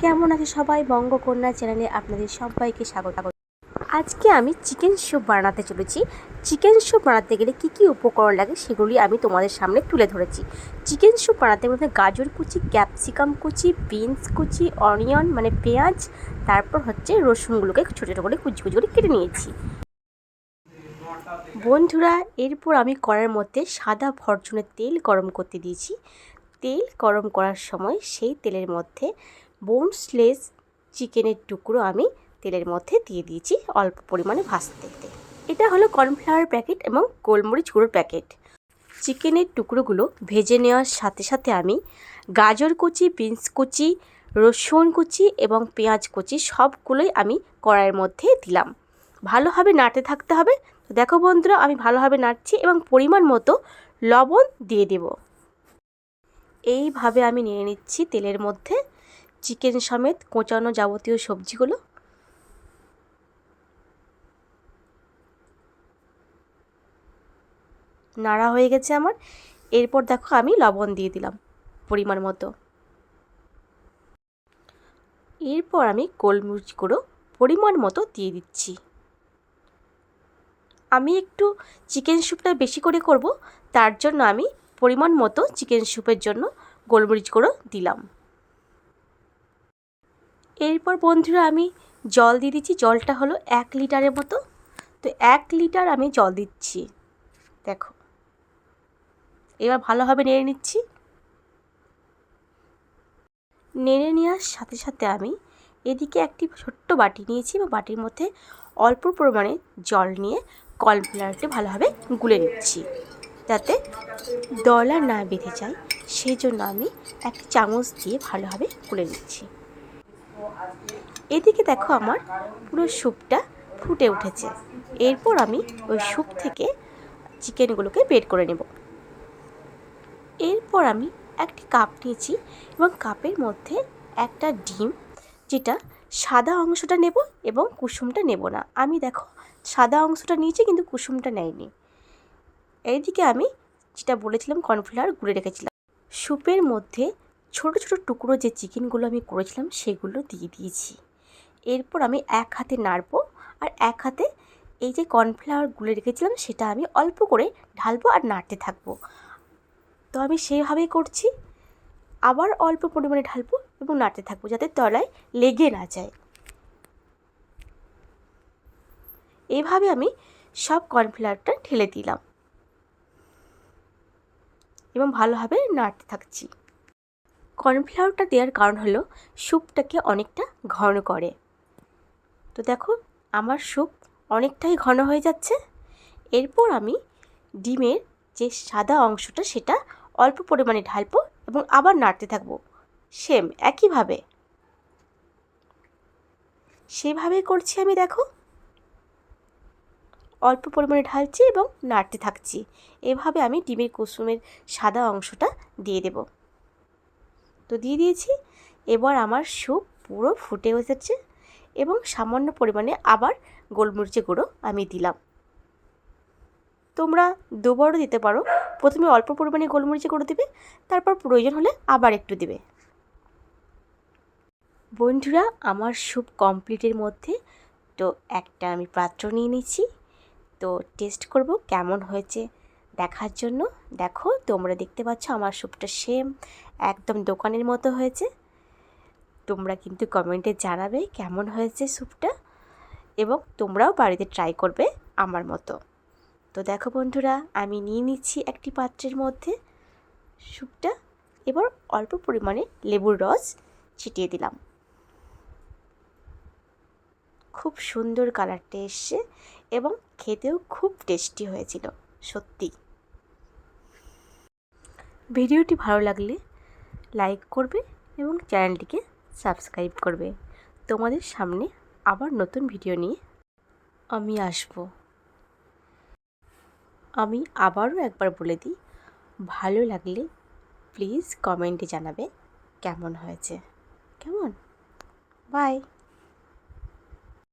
কেমন আছে সবাই? বঙ্গকন্যা চ্যানেলে আপনাদের সবাইকে স্বাগত। আজকে আমি চিকেন স্যুপ বানাতে চলেছি। চিকেন স্যুপ বানাতে গেলে কী কী উপকরণ লাগে সেগুলি আমি তোমাদের সামনে তুলে ধরেছি। চিকেন স্যুপ বানাতে গেলে গাজর কুচি, ক্যাপসিকাম কুচি, বিনস কুচি, অনিয়ন মানে পেঁয়াজ, তারপর হচ্ছে রসুনগুলোকে ছোটো ছোটো করে কুচি কুচি করে কেটে নিয়েছি। বন্ধুরা, এরপর আমি কড়াইয়ের মধ্যে সাদা ফরচুনের তেল গরম করতে দিয়েছি। তেল গরম করার সময় সেই তেলের মধ্যে বোনলেস চিকেনের টুকরো আমি তেলের মধ্যে দিয়ে দিয়েছি অল্প পরিমাণে ভাজতে। এটা হলো কর্নফ্লাওয়ার প্যাকেট এবং গোলমরিচ গুঁড়োর প্যাকেট। চিকেনের টুকরোগুলো ভেজে নেওয়ার সাথে সাথে আমি গাজর কুচি, বিনস কুচি, রসুন কুচি এবং পেঁয়াজ কুচি সবগুলোই আমি কড়াইয়ের মধ্যে দিলাম। ভালোভাবে নাড়তে থাকতে হবে। তো দেখো বন্ধুরা, আমি ভালোভাবে নাড়ছি এবং পরিমাণ মতো লবণ দিয়ে দেব। এইভাবে আমি নিয়ে নিচ্ছি তেলের মধ্যে চিকেন সমেত কোঁচানো যাবতীয় সবজিগুলো। নাড়া হয়ে গেছে আমার। এরপর দেখো আমি লবণ দিয়ে দিলাম পরিমাণ মতো। এরপর আমি গোলমরিচ গুঁড়ো পরিমাণ মতো দিয়ে দিচ্ছি। আমি একটু চিকেন স্যুপটা বেশি করে করব, তার জন্য আমি পরিমাণ মতো চিকেন স্যুপের জন্য গোলমরিচ গুঁড়ো দিলাম। এরপর বন্ধুরা আমি জল দিয়ে দিচ্ছি। জলটা হলো 1 লিটারের মতো। তো 1 লিটার আমি জল দিচ্ছি। দেখো, এবার ভালোভাবে নেড়ে নিচ্ছি। নেড়ে নেওয়ার সাথে সাথে আমি এদিকে একটি ছোট্ট বাটি নিয়েছি এবং বাটির মধ্যে অল্প পরিমাণে জল নিয়ে কর্নফ্লাওয়ারটি ভালোভাবে গুলে নিচ্ছি যাতে দলা না বেঁধে যায়। সেই জন্য আমি একটি চামচ দিয়ে ভালোভাবে গুলে নিচ্ছি। এদিকে দেখো আমার পুরো স্যুপটা ফুটে উঠেছে। এরপর আমি ওই স্যুপ থেকে চিকেনগুলোকে বের করে নেব। এরপর আমি একটি কাপ নিয়েছি এবং কাপের মধ্যে একটা ডিম, যেটা সাদা অংশটা নেব এবং কুসুমটা নেব না। আমি দেখো সাদা অংশটা নিয়েছি কিন্তু কুসুমটা নেয়নি। এইদিকে আমি যেটা বলেছিলাম কর্নফ্লাওয়ার গুলে রেখেছিলাম। স্যুপের মধ্যে ছোট ছোট টুকরো যে চিকেনগুলো আমি করেছিলাম সেগুলো দিয়ে দিয়েছি। এরপর আমি এক হাতে নাড়বো আর এক হাতে এই যে কর্নফ্লাওয়ার গুলে রেখেছিলাম সেটা আমি অল্প করে ঢালবো আর নাড়তে থাকবো। তো আমি সেইভাবেই করছি। আবার অল্প পরিমাণে ঢালবো এবং নাড়তে থাকবো যাতে তলায় লেগে না যায়। এইভাবে আমি সব কর্নফ্লাওয়ারটা ঢেলে দিলাম এবং ভালোভাবে নাড়তে থাকছি। কর্নফ্লাওয়ারটা দেওয়ার কারণ হলো স্যুপটাকে অনেকটা ঘন করে। তো দেখো আমার স্যুপ অনেকটাই ঘন হয়ে যাচ্ছে। এরপর আমি ডিমের যে সাদা অংশটা সেটা অল্প পরিমাণে ঢালবো এবং আবার নাড়তে থাকবো সেম একইভাবে। সেভাবেই করছি আমি। দেখো অল্প পরিমাণে ঢালছি এবং নাড়তে থাকছি। এভাবে আমি ডিমের কুসুমের সাদা অংশটা দিয়ে দেব। তো দিয়ে দিয়েছি। এবার আমার স্যুপ পুরো ফুটে এসেছে এবং সামান্য পরিমাণে আবার গোলমরিচের গুঁড়ো আমি দিলাম। তোমরা দুবারও দিতে পারো। প্রথমে অল্প পরিমাণে গোলমরিচের গুঁড়ো দেবে, তারপর প্রয়োজন হলে আবার একটু দেবে। বন্ধুরা, আমার স্যুপ কমপ্লিটের মধ্যে তো একটা আমি পাত্র নিয়ে নিচ্ছি। তো টেস্ট করব কেমন হয়েছে দেখার জন্য। দেখো তোমরা দেখতে পাচ্ছ আমার স্যুপটা সেম একদম দোকানের মতো হয়েছে। তোমরা কিন্তু কমেন্টে জানাবে কেমন হয়েছে স্যুপটা এবং তোমরাও বাড়িতে ট্রাই করবে আমার মতো। তো দেখো বন্ধুরা, আমি নিয়ে নিচ্ছি একটি পাত্রের মধ্যে স্যুপটা। এবার অল্প পরিমাণে লেবুর রস ছিটিয়ে দিলাম। খুব সুন্দর কালারটা এসছে এবং খেতেও খুব টেস্টি হয়েছিল সত্যি। ভিডিওটি ভালো লাগলে লাইক করবে এবং চ্যানেলটিকে সাবস্ক্রাইব করবে। তোমাদের সামনে আবার নতুন ভিডিও নিয়ে আমি আসব। আমি আবারও একবার বলে দিই, ভালো লাগলে প্লিজ কমেন্টে জানাবে কেমন হয়েছে। কেমন? বাই।